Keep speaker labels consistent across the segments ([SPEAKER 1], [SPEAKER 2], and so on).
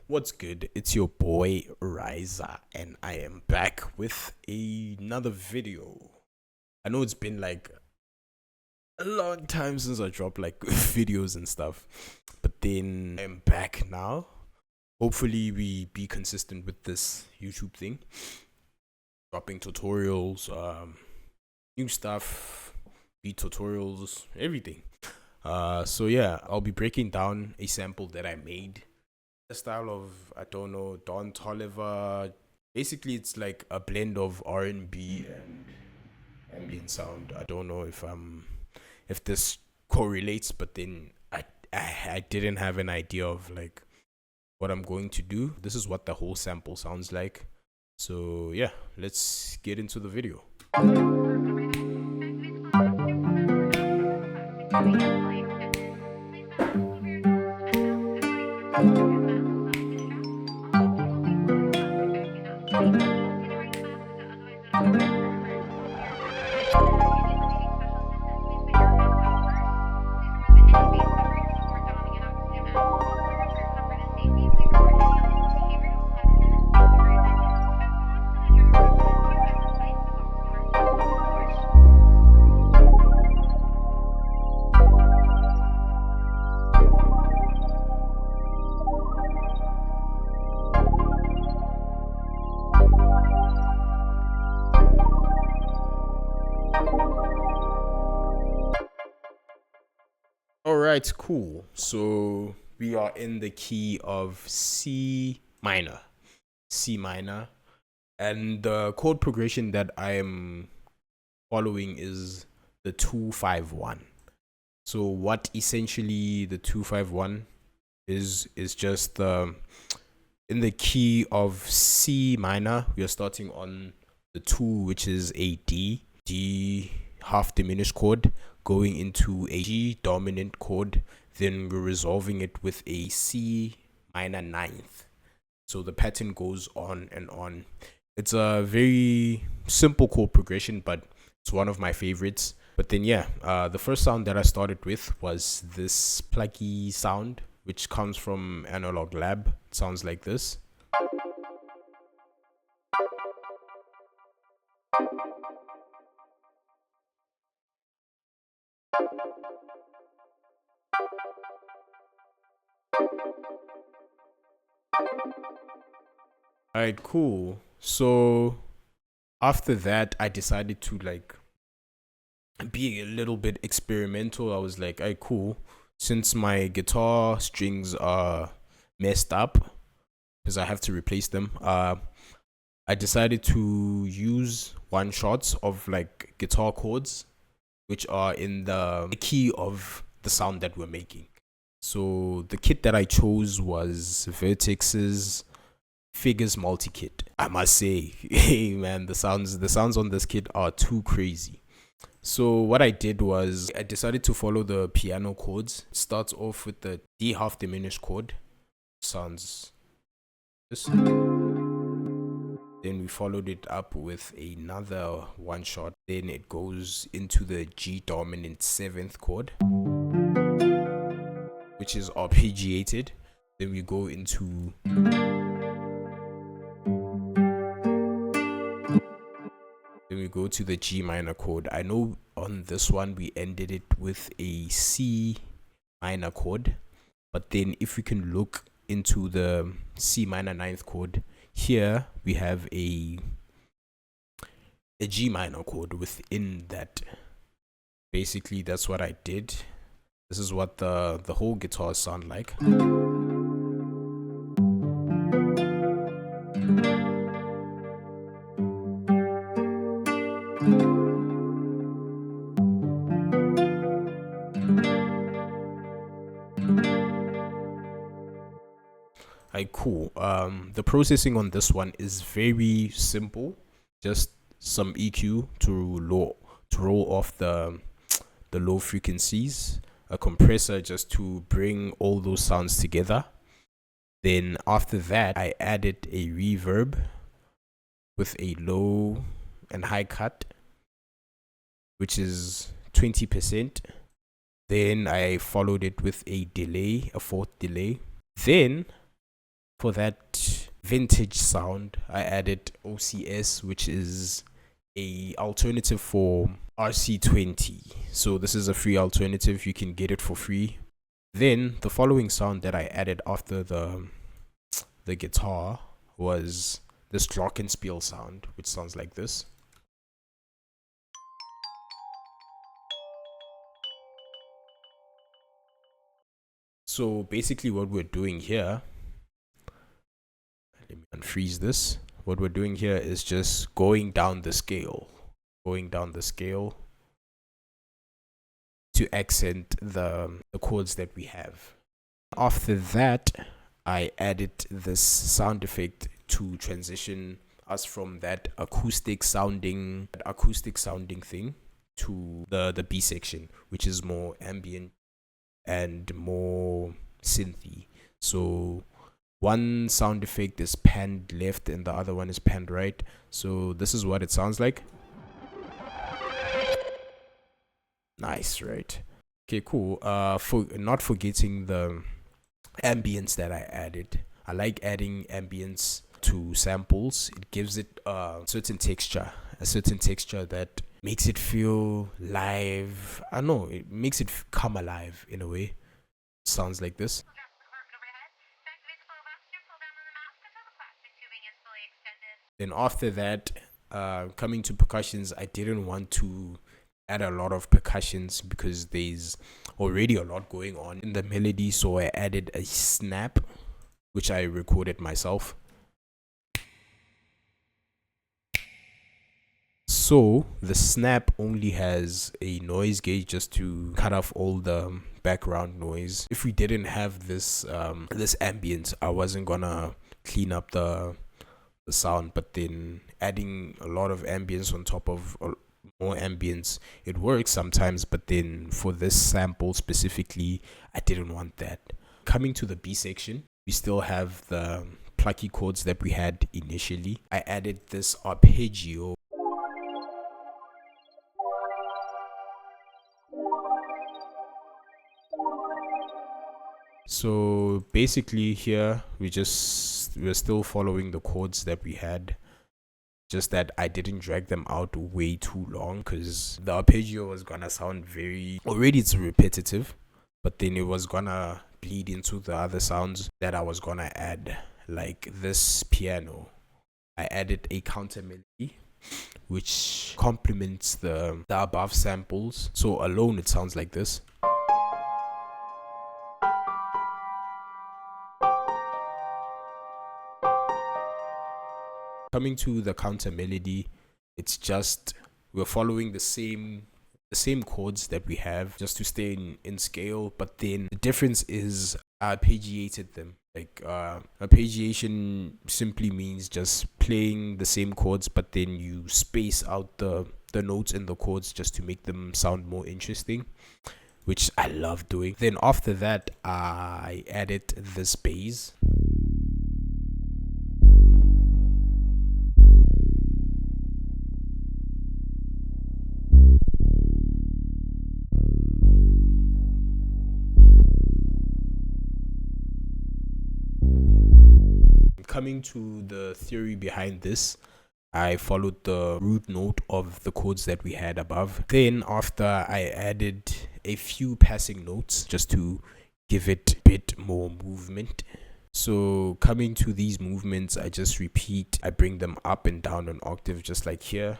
[SPEAKER 1] What's good? It's your boy Riza, and I am back with another video. I know it's been like a long time since I dropped like videos and stuff, but then I'm back now. Hopefully, we be consistent with this YouTube thing, dropping tutorials, new stuff, beat tutorials, everything. So yeah, I'll be breaking down a sample that I made. The style of, I don't know, Don Toliver. Basically, it's like a blend of R&B and ambient sound. I don't know if this correlates, but then I didn't have an idea of like what I'm going to do. This is what the whole sample sounds like. So yeah, let's get into the video. All right, cool. So we are in the key of C minor. C minor. And the chord progression that I am following is the 2-5-1. So what essentially the 2-5-1 is just in the key of C minor, we are starting on the 2, which is a D half diminished chord, going into a G dominant chord, then we're resolving it with a C minor ninth. So the pattern goes on and on. It's a very simple chord progression, but it's one of my favorites. But then yeah, the first sound that I started with was this plucky sound, which comes from Analog Lab. It sounds like this. Alright, cool. So after that, I decided to like be a little bit experimental. I was like, alright, cool. Since my guitar strings are messed up, because I have to replace them, I decided to use one shots of like guitar chords, which are in the key of the sound that we're making. So the kit that I chose was Vertex's Figures multi kit. I must say, hey man, the sounds on this kit are too crazy. So what I did was I decided to follow the piano chords. It starts off with the D half diminished chord. Sounds this. Then we followed it up with another one shot. Then it goes into the G dominant 7th chord, which is arpeggiated. Then we go into the G minor chord. I know on this one we ended it with a C minor chord, but then if we can look into the C minor 9th chord, here we have a G minor chord within that. Basically, that's what I did. This is what the whole guitar sound like. Alright, cool. The processing on this one is very simple. Just some EQ to roll off the low frequencies, a compressor just to bring all those sounds together. Then after that, I added a reverb with a low and high cut, which is 20%. Then I followed it with a delay, a 4th delay. Then For that vintage sound, I added OCS, which is a alternative for RC20. So this is a free alternative. You can get it for free. Then the following sound that I added after the guitar was this glockenspiel sound, which sounds like this. So basically what we're doing here, let me unfreeze this. What we're doing here is just going down the scale to accent the chords that we have. After that, I added this sound effect to transition us from that acoustic sounding thing to the B section, which is more ambient and more synthy. So one sound effect is panned left and the other one is panned right. So this is what it sounds like. Nice, right? Okay, cool. For not forgetting the ambience that I added. I like adding ambience to samples. It gives it a certain texture that makes it feel live. I know, it makes it come alive in a way. Sounds like this. Then after that, coming to percussions, I didn't want to add a lot of percussions because there's already a lot going on in the melody, so I added a snap, which I recorded myself. So the snap only has a noise gauge just to cut off all the background noise. If we didn't have this this ambience, I wasn't gonna clean up the sound, but then adding a lot of ambience on top of more ambience, it works sometimes, but then for this sample specifically, I didn't want that. Coming to the B section, we still have the plucky chords that we had initially. I added this arpeggio. So basically here we're still following the chords that we had, just that I didn't drag them out way too long because the arpeggio was gonna sound already it's repetitive, but then it was gonna bleed into the other sounds that I was gonna add, like this piano. I added a counter melody which complements the above samples, so alone it sounds like this. Coming to the counter melody, it's just we're following the same chords that we have just to stay in scale, but then the difference is I arpeggiated them. Like arpeggiation simply means just playing the same chords, but then you space out the notes in the chords just to make them sound more interesting, which I love doing. Then after that, I added this bass. Coming to the theory behind this, I followed the root note of the chords that we had above. Then after, I added a few passing notes just to give it a bit more movement. So coming to these movements, I just repeat, I bring them up and down an octave, just like here.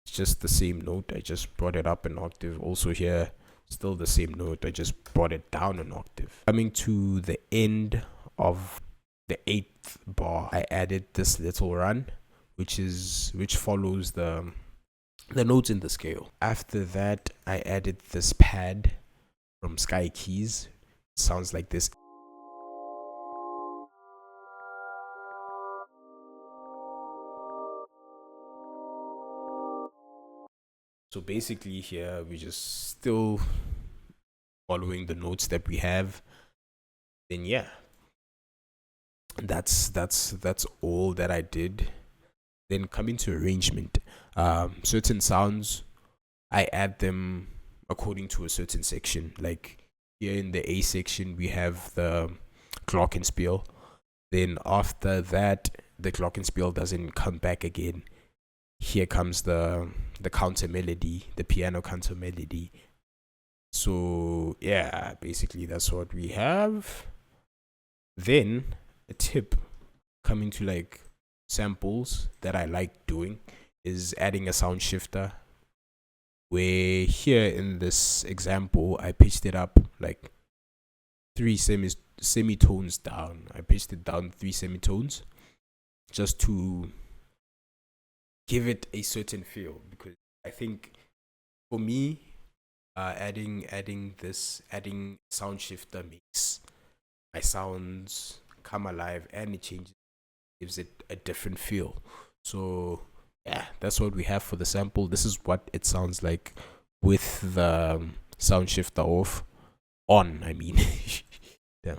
[SPEAKER 1] It's just the same note, I just brought it up an octave. Also here, still the same note, I just brought it down an octave. Coming to the end of the 8th bar, I added this little run, which follows the notes in the scale. After that, I added this pad from Sky Keys. It sounds like this. So basically here we just still following the notes that we have. Then yeah, that's all that I did. Then coming to arrangement, certain sounds I add them according to a certain section. Like here in the A section we have the glockenspiel. Then after that, the glockenspiel doesn't come back again. Here comes the counter melody, the piano counter melody. So yeah, basically that's what we have. Then a tip coming to like samples that I like doing is adding a sound shifter, where here in this example I pitched it up like 3 semitones down. I pitched it down 3 semitones just to give it a certain feel, because I think for me, adding sound shifter makes my sounds come alive, and it gives it a different feel. So yeah, that's what we have for the sample. This is what it sounds like with the sound shifter on, I mean. Yeah.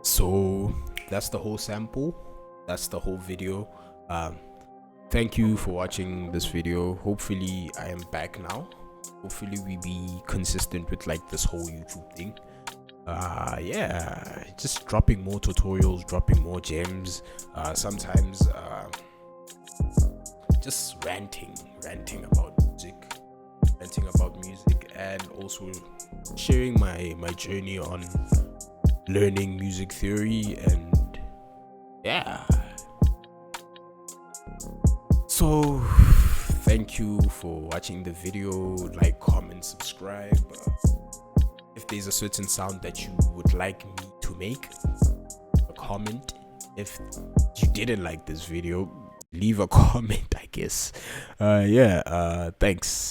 [SPEAKER 1] So that's the whole sample, that's the whole video. Thank you for watching this video. Hopefully I am back now. Hopefully we be consistent with like this whole YouTube thing. Yeah, just dropping more tutorials, dropping more gems, sometimes just ranting about music, and also sharing my journey on learning music theory. And yeah, so thank you for watching the video. Like, comment, subscribe. If there's a certain sound that you would like me to make, a comment. If you didn't like this video, leave a comment, I guess. Yeah, thanks.